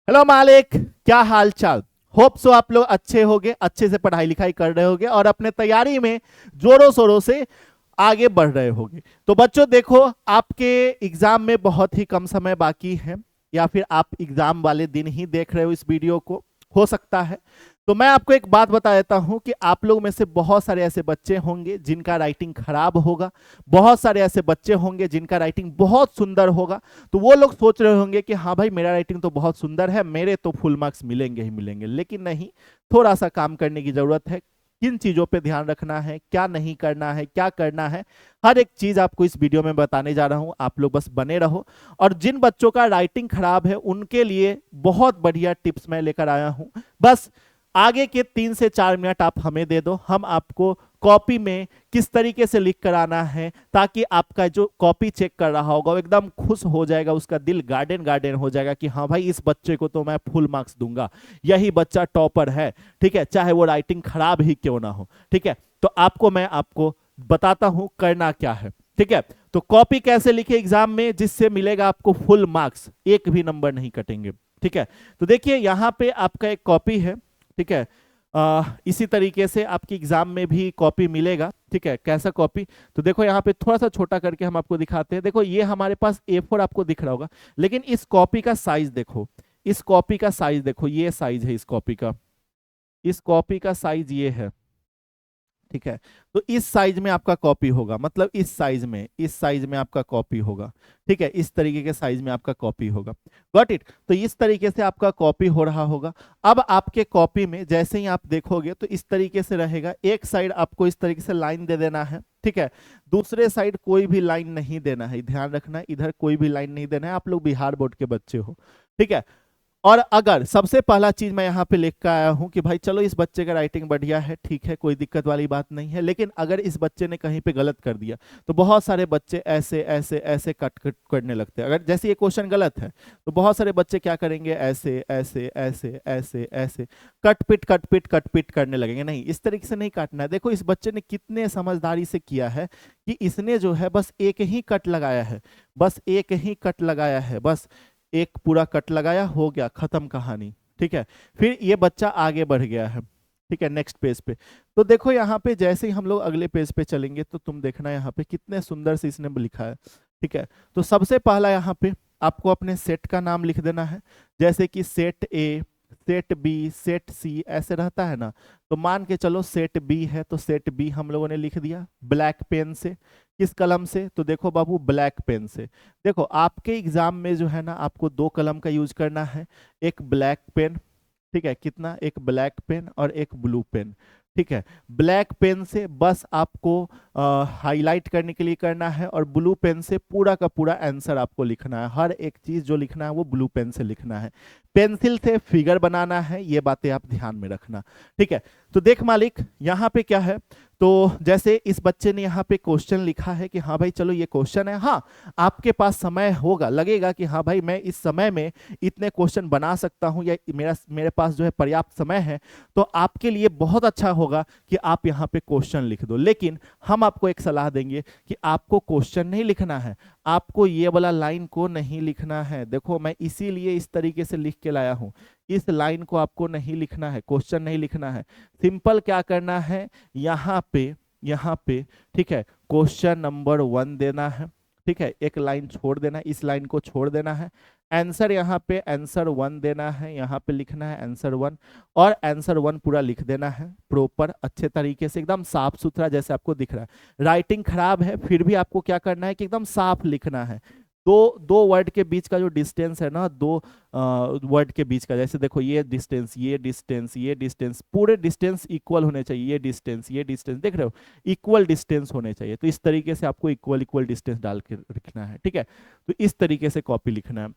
Hello मालिक, क्या हाल चाल। होप सो आप लोग अच्छे होगे, अच्छे से पढ़ाई लिखाई कर रहे होगे और अपने तैयारी में जोरों शोरों से आगे बढ़ रहे होगे। तो बच्चों देखो, आपके एग्जाम में बहुत ही कम समय बाकी है, या फिर आप एग्जाम वाले दिन ही देख रहे हो इस वीडियो को, हो सकता है। तो मैं आपको एक बात बता देता हूं कि आप लोग में से बहुत सारे ऐसे बच्चे होंगे जिनका राइटिंग खराब होगा, बहुत सारे ऐसे बच्चे होंगे जिनका राइटिंग बहुत सुंदर होगा। तो वो लोग सोच रहे होंगे कि हाँ भाई, मेरा राइटिंग तो बहुत सुंदर है, मेरे तो फुल मार्क्स मिलेंगे ही मिलेंगे। लेकिन नहीं, थोड़ा सा काम करने की जरूरत है। किन चीजों पे ध्यान रखना है, क्या नहीं करना है, क्या करना है, हर एक चीज आपको इस वीडियो में बताने जा रहा हूं। आप लोग बस बने रहो। और जिन बच्चों का राइटिंग खराब है उनके लिए बहुत बढ़िया टिप्स मैं लेकर आया हूं। बस आगे के 3 से 4 मिनट आप हमें दे दो, हम आपको कॉपी में किस तरीके से लिख कर आना है, ताकि आपका जो कॉपी चेक कर रहा होगा वो एकदम खुश हो जाएगा, उसका दिल गार्डन गार्डन हो जाएगा कि हाँ भाई, इस बच्चे को तो मैं फुल मार्क्स दूंगा, यही बच्चा टॉपर है। ठीक है, चाहे वो राइटिंग खराब ही क्यों ना हो। ठीक है, तो मैं आपको बताता हूं करना क्या है। ठीक है, तो कॉपी कैसे लिखे एग्जाम में जिससे मिलेगा आपको फुल मार्क्स, एक भी नंबर नहीं कटेंगे। ठीक है, तो देखिए यहाँ पे आपका एक कॉपी है। ठीक है, इसी तरीके से आपकी एग्जाम में भी कॉपी मिलेगा। ठीक है, कैसा कॉपी, तो देखो यहाँ पे थोड़ा सा छोटा करके हम आपको दिखाते हैं। देखो ये हमारे पास A4 आपको दिख रहा होगा, लेकिन इस कॉपी का साइज देखो, इस कॉपी का साइज देखो, ये साइज है इस कॉपी का, इस कॉपी का साइज ये है। ठीक है, तो इस साइज में आपका कॉपी होगा, मतलब इस साइज में आपका कॉपी होगा। ठीक है, इस तरीके के साइज में आपका कॉपी होगा। गॉट इट, तो इस तरीके से आपका कॉपी हो रहा होगा। अब आपके कॉपी में जैसे ही आप देखोगे तो इस तरीके से रहेगा, एक साइड आपको इस तरीके से लाइन दे देना है। ठीक है, दूसरे साइड कोई भी लाइन नहीं देना है, ध्यान रखना, इधर कोई भी लाइन नहीं देना है। आप लोग बिहार बोर्ड के बच्चे हो। ठीक है, और अगर सबसे पहला चीज मैं यहाँ पे लिख कर आया हूं कि भाई चलो, इस बच्चे का राइटिंग बढ़िया है, ठीक है, कोई दिक्कत वाली बात नहीं है। लेकिन अगर इस बच्चे ने कहीं पे गलत कर दिया तो बहुत सारे बच्चे ऐसे ऐसे ऐसे कट कट करने लगते हैं। अगर जैसे ये क्वेश्चन गलत है तो बहुत सारे बच्चे क्या करेंगे, ऐसे ऐसे ऐसे ऐसे ऐसे कट पिट करने लगेंगे। नहीं, इस तरीके से नहीं काटना है। देखो इस बच्चे ने कितने समझदारी से किया है कि इसने जो है बस एक ही कट लगाया है, बस एक ही कट लगाया है, बस एक पूरा कट लगाया, हो गया, खत्म कहानी। ठीक है, फिर ये बच्चा आगे बढ़ गया है। ठीक है, नेक्स्ट पेज पे। तो देखो यहाँ पे जैसे ही हम लोग अगले पेज पे चलेंगे तो तुम देखना यहाँ पे कितने सुंदर से इसने लिखा है। ठीक है, तो सबसे पहला यहाँ पे आपको अपने सेट का नाम लिख देना है, जैसे कि set A, set B, set C, ऐसे रहता है ना। तो मान के चलो सेट बी है, तो सेट बी हम लोगों ने लिख दिया ब्लैक पेन से। किस कलम से, तो देखो बाबू, ब्लैक पेन से। देखो आपके एग्जाम में जो है ना, आपको दो कलम का यूज करना है, एक ब्लैक पेन, ठीक है, कितना, एक ब्लैक पेन और एक ब्लू पेन। ठीक है, ब्लैक पेन से बस आपको हाईलाइट करने के लिए करना है, और ब्लू पेन से पूरा का पूरा आंसर आपको लिखना है। हर एक चीज जो लिखना है वो ब्लू पेन से लिखना है। पेंसिल से फिगर बनाना है, ये बातें आप ध्यान में रखना। ठीक है, तो देख मालिक, यहाँ पे क्या है, तो जैसे इस बच्चे ने यहाँ पे क्वेश्चन लिखा है कि हाँ भाई चलो ये क्वेश्चन है, हाँ आपके पास समय होगा, लगेगा कि हाँ भाई मैं इस समय में इतने क्वेश्चन बना सकता हूँ, या मेरे पास जो है पर्याप्त समय है, तो आपके लिए बहुत अच्छा होगा कि आप यहाँ पे क्वेश्चन लिख दो। लेकिन हम आपको एक सलाह देंगे कि आपको क्वेश्चन नहीं लिखना है, आपको ये वाला लाइन को नहीं लिखना है। देखो मैं इसीलिए इस तरीके से लिख के लाया हूँ, इस लाइन को आपको नहीं लिखना है, क्वेश्चन नहीं लिखना है। सिंपल क्या करना है, यहाँ पे ठीक है, क्वेश्चन नंबर 1 देना है। ठीक है, एक लाइन छोड़ देना है, इस लाइन को छोड़ देना है। आंसर यहाँ पे आंसर 1 देना है, यहाँ पे लिखना है आंसर 1, और आंसर 1 पूरा लिख देना है प्रॉपर, अच्छे तरीके से, एकदम साफ सुथरा जैसे आपको दिख रहा है। राइटिंग खराब है फिर भी आपको क्या करना है कि एकदम साफ लिखना है। दो दो वर्ड के बीच का जो डिस्टेंस है ना, दो वर्ड के बीच का, जैसे देखो ये डिस्टेंस, ये डिस्टेंस, ये डिस्टेंस, पूरे डिस्टेंस इक्वल होने चाहिए। ये डिस्टेंस, ये डिस्टेंस, देख रहे हो, इक्वल डिस्टेंस होने चाहिए। तो इस तरीके से आपको इक्वल इक्वल डिस्टेंस डाल के लिखना है। ठीक है, तो इस तरीके से कॉपी लिखना है।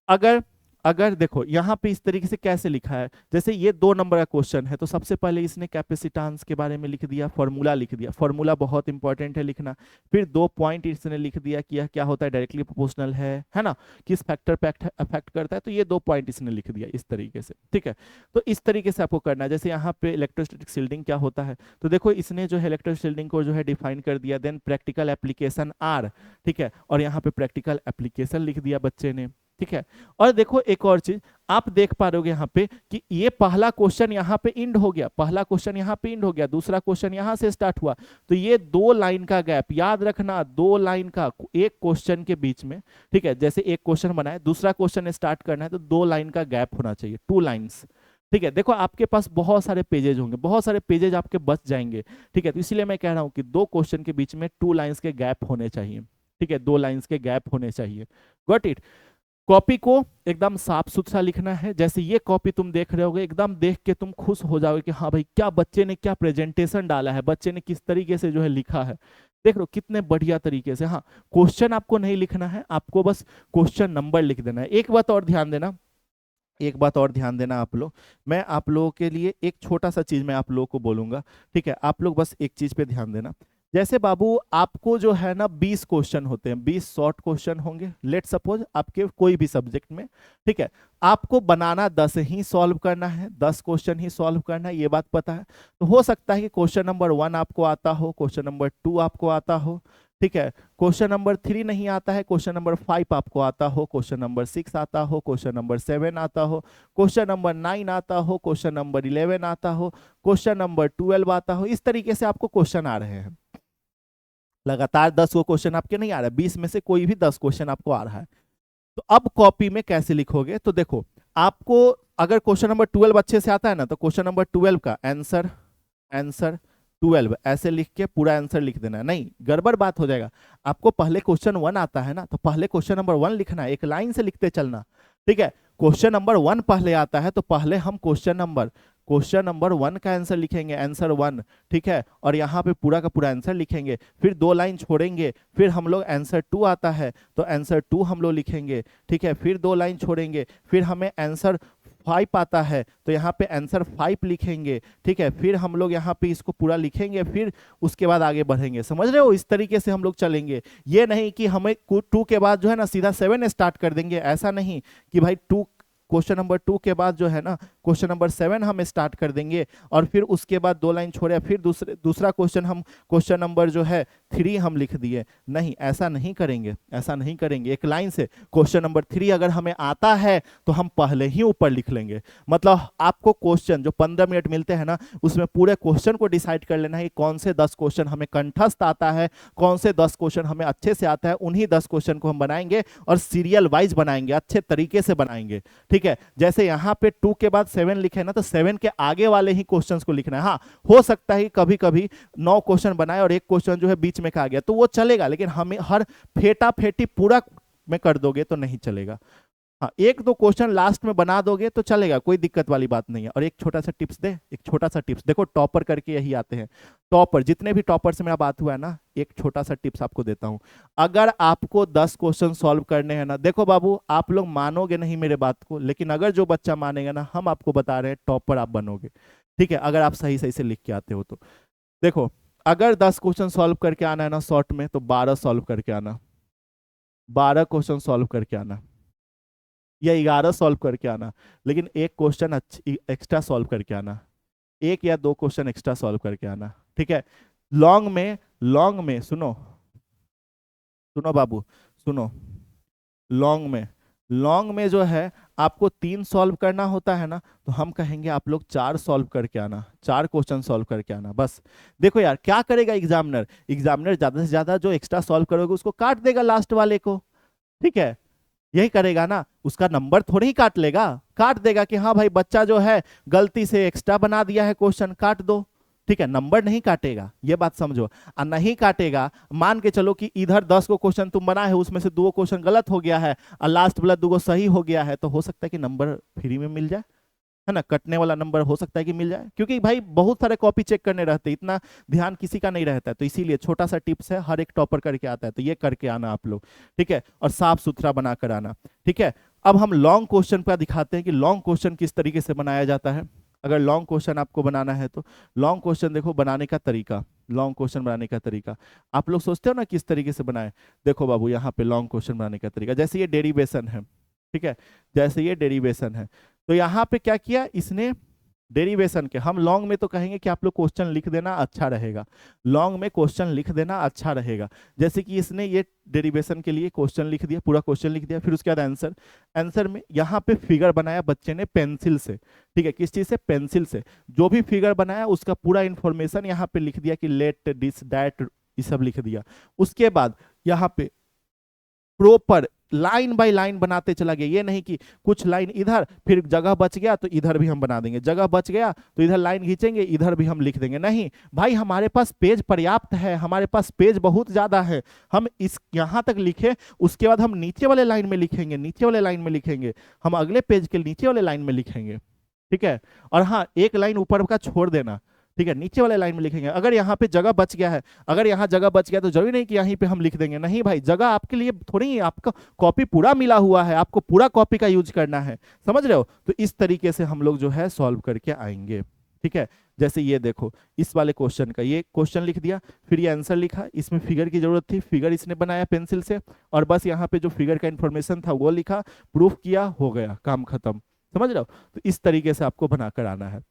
अगर अगर देखो यहाँ पे इस तरीके से कैसे लिखा है, जैसे ये 2 नंबर का क्वेश्चन है, तो सबसे पहले इसने कैपेसिटेंस के बारे में लिख दिया, फॉर्मूला लिख दिया, फॉर्मूला बहुत इंपॉर्टेंट है लिखना। फिर 2 पॉइंट इसने लिख दिया कि यह क्या होता है, डायरेक्टली प्रोपोर्शनल है ना, किस फैक्टर पे अफेक्ट करता है, तो ये 2 पॉइंट इसने लिख दिया इस तरीके से। ठीक है, तो इस तरीके से आपको करना है। जैसे यहाँ पे इलेक्ट्रोस्टैटिक शील्डिंग क्या होता है, तो देखो इसने जो है इलेक्ट्रोस्टैटिक शील्डिंग को जो है डिफाइन कर दिया, देन प्रैक्टिकल एप्लीकेशन आर। ठीक है, और यहाँ पे प्रैक्टिकल एप्लीकेशन लिख दिया बच्चे ने। ठीक है। और देखो एक और चीज आप देख पा रहे हो यहाँ पे कि ये पहला क्वेश्चन यहाँ पे इंड हो गया, पहला क्वेश्चन यहाँ पे इंड हो गया, दूसरा क्वेश्चन यहाँ से स्टार्ट हुआ, तो ये 2 लाइन का गैप, याद रखना 2 लाइन का एक क्वेश्चन के बीच में, ठीक है। जैसे एक क्वेश्चन बनाए, दूसरा क्वेश्चन स्टार्ट करना है तो 2 लाइन का गैप होना चाहिए, 2 लाइन्स, ठीक है। देखो आपके पास बहुत सारे पेजेज होंगे, बहुत सारे पेजेज आपके बच जाएंगे, ठीक है। तो इसीलिए मैं कह रहा हूँ कि 2 क्वेश्चन के बीच में 2 लाइन्स के गैप होने चाहिए, ठीक है, 2 लाइन्स के गैप होने चाहिए। Got it. कॉपी को एकदम साफ सुथरा लिखना है। जैसे ये कॉपी तुम देख रहे होगे, एकदम देख के तुम खुश हो जाओगे कि हाँ भाई क्या बच्चे ने क्या प्रेजेंटेशन डाला है, बच्चे ने किस तरीके से जो है लिखा है, देख लो कितने बढ़िया तरीके से। हाँ, क्वेश्चन आपको नहीं लिखना है, आपको बस क्वेश्चन नंबर लिख देना है। एक बात और ध्यान देना, एक बात और ध्यान देना आप लोग, मैं आप लोगों के लिए एक छोटा सा चीज मैं आप लोगों को बोलूंगा, ठीक है। आप लोग बस एक चीज पे ध्यान देना। जैसे बाबू आपको जो है ना 20 क्वेश्चन होते हैं, 20 शॉर्ट क्वेश्चन होंगे, लेट सपोज आपके कोई भी सब्जेक्ट में, ठीक है। आपको बनाना 10 ही सॉल्व करना है, 10 क्वेश्चन ही सॉल्व करना है, ये बात पता है। तो हो सकता है कि क्वेश्चन नंबर 1 आपको आता हो, क्वेश्चन नंबर 2 आपको आता हो, ठीक है। क्वेश्चन नंबर 3 नहीं आता है, क्वेश्चन नंबर 5 आपको आता हो, क्वेश्चन नंबर 6 आता हो, क्वेश्चन नंबर 7 आता हो, क्वेश्चन नंबर 9 आता हो, क्वेश्चन नंबर 11 आता हो, क्वेश्चन नंबर 12 आता हो। इस तरीके से आपको क्वेश्चन आ रहे हैं, लगातार 10 को क्वेश्चन आपके नहीं आ रहा है, 20 में से कोई भी 10 क्वेश्चन आपको आ रहा है। तो अब कॉपी में कैसे लिखोगे, तो देखो आपको अगर क्वेश्चन नंबर 12 अच्छे से आता है ना, तो क्वेश्चन नंबर 12 का आंसर आंसर 12 ऐसे लिख के पूरा आंसर लिख देना है। नहीं, गड़बड़ बात हो जाएगा। आपको पहले क्वेश्चन 1 आता है ना, तो पहले क्वेश्चन नंबर 1 लिखना है, एक लाइन से लिखते चलना, ठीक है। क्वेश्चन नंबर 1 पहले आता है तो पहले हम क्वेश्चन नंबर 1 का आंसर लिखेंगे, आंसर 1, ठीक है। और यहाँ पे पूरा का पूरा आंसर लिखेंगे, फिर 2 लाइन छोड़ेंगे, फिर हम लोग आंसर 2 आता है तो आंसर 2 हम लोग लिखेंगे, ठीक है। फिर 2 लाइन छोड़ेंगे, फिर हमें आंसर 5 आता है तो यहाँ पे आंसर 5 लिखेंगे, ठीक है। फिर हम लोग यहाँ पे इसको पूरा लिखेंगे, फिर उसके बाद आगे बढ़ेंगे। समझ रहे हो, इस तरीके से हम लोग चलेंगे। ये नहीं कि हमें 2 के बाद जो है ना सीधा 7 स्टार्ट कर देंगे, ऐसा नहीं कि भाई क्वेश्चन नंबर 2 के बाद जो है ना क्वेश्चन नंबर 7 हम स्टार्ट कर देंगे और फिर उसके बाद 2 लाइन छोड़े, फिर दूसरा क्वेश्चन हम क्वेश्चन नंबर जो है 3 हम लिख दिए। नहीं, ऐसा नहीं करेंगे, ऐसा नहीं करेंगे। एक लाइन से क्वेश्चन नंबर 3 अगर हमें आता है तो हम पहले ही ऊपर लिख लेंगे। मतलब आपको क्वेश्चन जो 15 मिनट मिलते हैं ना, उसमें पूरे क्वेश्चन को डिसाइड कर लेना है कि कौन से 10 क्वेश्चन हमें कंठस्थ आता है, कौन से 10 क्वेश्चन हमें अच्छे से आता है। उन्हीं 10 क्वेश्चन को हम बनाएंगे और सीरियल वाइज बनाएंगे, अच्छे तरीके से बनाएंगे, ठीक है। जैसे यहाँ पे 2 के बाद 7 लिखे ना, तो 7 के आगे वाले ही क्वेश्चंस को लिखना है। हाँ, हो सकता है कभी कभी 9 क्वेश्चन बनाए और एक क्वेश्चन जो है बीच में का गया तो वो चलेगा, लेकिन हमें हर फेटा फेटी पूरा में कर दोगे तो नहीं चलेगा। हाँ, 1-2 क्वेश्चन लास्ट में बना दोगे तो चलेगा, कोई दिक्कत वाली बात नहीं है। और एक छोटा सा टिप्स दे, एक छोटा सा टिप्स देखो, टॉपर करके यही आते हैं। टॉपर, जितने भी टॉपर से मेरा बात हुआ है ना, एक छोटा सा टिप्स आपको देता हूं। अगर आपको 10 क्वेश्चन सॉल्व करने हैं ना, देखो बाबू आप लोग मानोगे नहीं मेरे बात को, लेकिन अगर जो बच्चा मानेगा ना, हम आपको बता रहे हैं टॉपर आप बनोगे, ठीक है। अगर आप सही सही से लिख के आते हो तो देखो, अगर 10 क्वेश्चन सॉल्व करके आना है ना शॉर्ट में, तो 12 सॉल्व करके आना, 12 क्वेश्चन सॉल्व करके आना या 11 सॉल्व करके आना, लेकिन एक क्वेश्चन एक्स्ट्रा सॉल्व करके आना, 1 या 2 क्वेश्चन एक्स्ट्रा सॉल्व करके आना, ठीक है। लॉन्ग में सुनो सुनो बाबू सुनो, लॉन्ग में जो है आपको 3 सॉल्व करना होता है ना, तो हम कहेंगे आप लोग 4 सॉल्व करके आना, 4 क्वेश्चन सॉल्व करके आना बस। देखो यार क्या करेगा एग्जामिनर ज्यादा से ज्यादा जो एक्स्ट्रा सॉल्व करोगे उसको काट देगा लास्ट वाले को, ठीक है। यही करेगा ना, उसका नंबर थोड़ी ही काट लेगा, काट देगा कि हाँ भाई बच्चा जो है गलती से एक्स्ट्रा बना दिया है क्वेश्चन, काट दो, ठीक है। नंबर नहीं काटेगा, ये बात समझो। और नहीं काटेगा, मान के चलो कि इधर 10 को क्वेश्चन तुम बनाए हो, उसमें से 2 क्वेश्चन गलत हो गया है और लास्ट वाला 2 सही हो गया है, तो हो सकता है कि नंबर फ्री में मिल जाए, है ना। कटने वाला नंबर हो सकता है कि मिल जाए, क्योंकि भाई बहुत सारे कॉपी चेक करने रहते हैं, इतना ध्यान किसी का नहीं रहता है। तो इसीलिए छोटा सा टिप्स है, हर एक टॉपर करके आता है, तो ये करके आना आप लोग, ठीक है। और साफ सुथरा बना कर आना, ठीक है। अब हम लॉन्ग क्वेश्चन पर दिखाते हैं कि लॉन्ग क्वेश्चन किस तरीके से बनाया जाता है। अगर लॉन्ग क्वेश्चन आपको बनाना है तो लॉन्ग क्वेश्चन देखो बनाने का तरीका, लॉन्ग क्वेश्चन बनाने का तरीका आप लोग सोचते हो ना किस तरीके से बनाए। देखो बाबू यहाँ पे लॉन्ग क्वेश्चन बनाने का तरीका, जैसे ये डेरिवेशन है, ठीक है, जैसे ये डेरिवेशन है, तो यहाँ पे क्या किया इसने, डेरिवेशन के हम लॉन्ग में तो कहेंगे कि आप लोग क्वेश्चन लिख देना अच्छा रहेगा, लॉन्ग में क्वेश्चन लिख देना अच्छा रहेगा। जैसे कि इसने ये डेरिवेशन के लिए क्वेश्चन लिख दिया, पूरा क्वेश्चन लिख दिया, फिर उसके बाद आंसर, आंसर में यहाँ पे फिगर बनाया बच्चे ने पेंसिल से, ठीक है, किस चीज से, पेंसिल से। जो भी फिगर बनाया उसका पूरा इंफॉर्मेशन यहाँ पे लिख दिया कि लेट दिस दैट, ये सब लिख दिया। उसके बाद यहाँ पे प्रॉपर लाइन बाय लाइन बनाते चला गया, ये नहीं कि कुछ लाइन इधर, फिर जगह बच गया तो इधर भी हम बना देंगे, जगह बच गया तो इधर लाइन खींचेंगे, इधर भी हम लिख देंगे। नहीं भाई, हमारे पास पेज पर्याप्त है, हमारे पास पेज बहुत ज्यादा है, हम इस यहां तक लिखे, उसके बाद हम नीचे वाले लाइन में लिखेंगे, नीचे वाले लाइन में लिखेंगे, हम अगले पेज के नीचे वाले लाइन में लिखेंगे, ठीक है। और हाँ, एक लाइन ऊपर का छोड़ देना, ठीक है, नीचे वाले लाइन में लिखेंगे। अगर यहाँ पे जगह बच गया है, अगर यहाँ जगह बच गया तो जरूरी नहीं कि यहीं पे हम लिख देंगे, नहीं भाई, जगह आपके लिए थोड़ी ही, आपका कॉपी पूरा मिला हुआ है, आपको पूरा कॉपी का यूज करना है, समझ रहे हो। तो इस तरीके से हम लोग जो है सॉल्व करके आएंगे, ठीक है। जैसे ये देखो, इस वाले क्वेश्चन का ये क्वेश्चन लिख दिया, फिर ये आंसर लिखा, इसमें फिगर की जरूरत थी, फिगर इसने बनाया पेंसिल से, और बस यहाँ पे जो फिगर का इंफॉर्मेशन था वो लिखा, प्रूफ किया, हो गया, काम खत्म, समझ रहे हो। तो इस तरीके से आपको बनाकर आना है,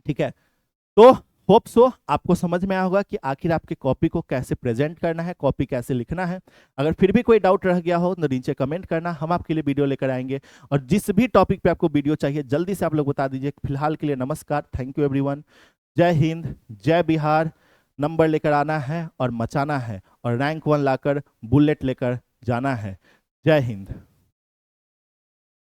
ठीक है। तो होप सो आपको समझ में आया होगा कि आखिर आपके कॉपी को कैसे प्रेजेंट करना है, कॉपी कैसे लिखना है। अगर फिर भी कोई डाउट रह गया हो तो नीचे कमेंट करना, हम आपके लिए वीडियो लेकर आएंगे। और जिस भी टॉपिक पे आपको वीडियो चाहिए जल्दी से आप लोग बता दीजिए। फिलहाल के लिए नमस्कार, थैंक यू एवरीवन, जय हिंद, जय बिहार। नंबर लेकर आना है और मचाना है, और रैंक 1 लाकर बुलेट लेकर जाना है। जय हिंद।